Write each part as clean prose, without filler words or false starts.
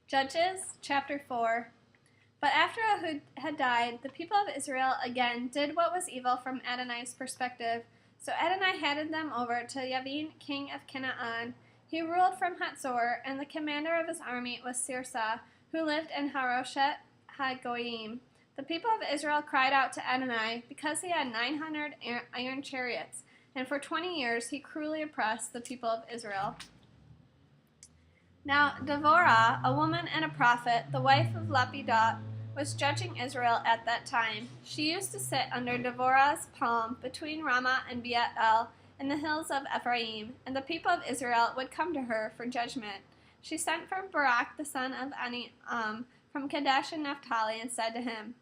Judges chapter 4. But after Ehud had died, the people of Israel again did what was evil from Adonai's perspective. So Adonai handed them over to Yavin, king of Canaan. He ruled from Hatzor, and the commander of his army was Sirsa, who lived in Haroshet HaGoyim. The people of Israel cried out to Adonai because he had 900 iron chariots, and for 20 years he cruelly oppressed the people of Israel. Now Devorah, a woman and a prophet, the wife of Lapidat, was judging Israel at that time. She used to sit under Devorah's palm between Ramah and Beit-El in the hills of Ephraim, and the people of Israel would come to her for judgment. She sent for Barak the son of Aniam from Kadesh in Naphtali and said to him,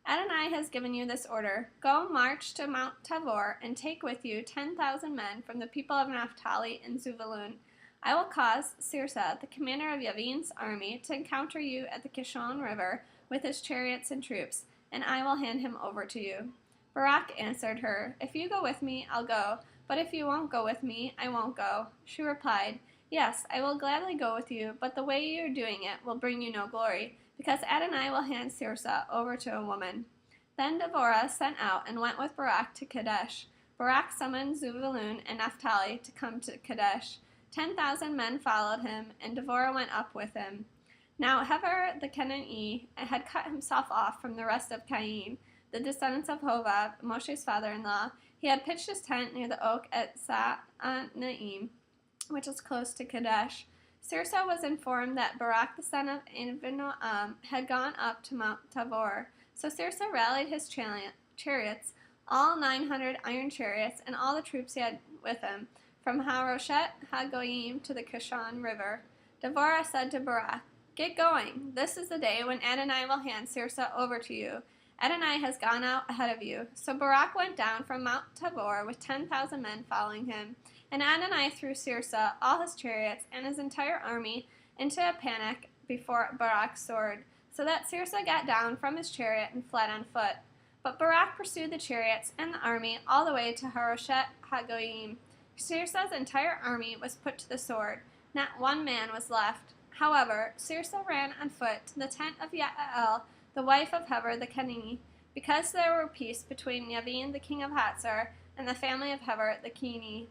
Adonai has given you this order. Go march to Mount Tabor and take with you 10,000 men from the people of Naphtali and Zebulun. I will cause Sirsa, the commander of Yavin's army, to encounter you at the Kishon River with his chariots and troops, and I will hand him over to you. Barak answered her, If you go with me, I'll go, but if you won't go with me, I won't go. She replied, Yes, I will gladly go with you, but the way you are doing it will bring you no glory, because Adonai will hand Sirsa over to a woman. Then Devorah sent out and went with Barak to Kadesh. Barak summoned Zebulun and Naphtali to come to Kadesh. 10,000 men followed him, and Devorah went up with him. Now Heber the Kenani had cut himself off from the rest of Cain, the descendants of Hobab, Moshe's father-in-law. He had pitched his tent near the oak at Sa'anaim, which is close to Kadesh. Sirsa was informed that Barak the son of Avinoam had gone up to Mount Tabor. So Sirsa rallied his chariots, all 900 iron chariots, and all the troops he had with him, from Haroshet HaGoyim to the Kishon River. Devorah said to Barak, Get going. This is the day when Adonai will hand Sirsa over to you. Adonai has gone out ahead of you. So Barak went down from Mount Tabor with 10,000 men following him. And Adonai threw Sirsa, all his chariots, and his entire army into a panic before Barak's sword, so that Sirsa got down from his chariot and fled on foot. But Barak pursued the chariots and the army all the way to Haroshet HaGoyim. Sirsa's entire army was put to the sword. Not one man was left. However, Sirsa ran on foot to the tent of Yael, the wife of Heber the Kenani, because there were peace between Yavin the king of Hatzor and the family of Heber the Kenani.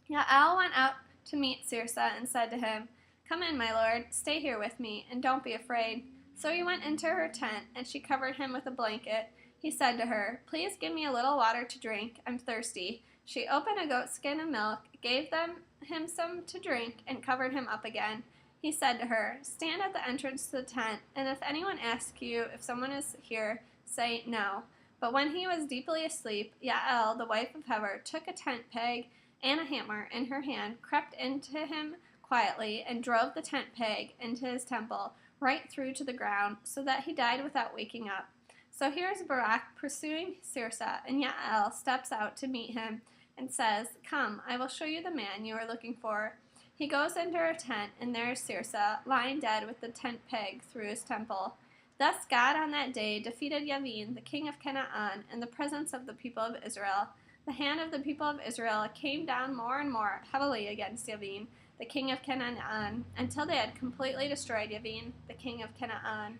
Yael went out to meet Sirsa and said to him, Come in, my lord, stay here with me, and don't be afraid. So he went into her tent, and she covered him with a blanket. He said to her, Please give me a little water to drink. I'm thirsty. She opened a goatskin of milk, gave him some to drink, and covered him up again. He said to her, Stand at the entrance to the tent, and if anyone asks you if someone is here, say no. But when he was deeply asleep, Yael, the wife of Heber, took a tent peg and a hammer in her hand, crept into him quietly, and drove the tent peg into his temple, right through to the ground, so that he died without waking up. So here's Barak pursuing Sirsa, and Yael steps out to meet him and says, Come, I will show you the man you are looking for. He goes into her tent, and there is Sirsa, lying dead with the tent peg through his temple. Thus God on that day defeated Yavin, the king of Canaan, in the presence of the people of Israel. The hand of the people of Israel came down more and more heavily against Yavin, the king of Canaan, until they had completely destroyed Yavin, the king of Canaan.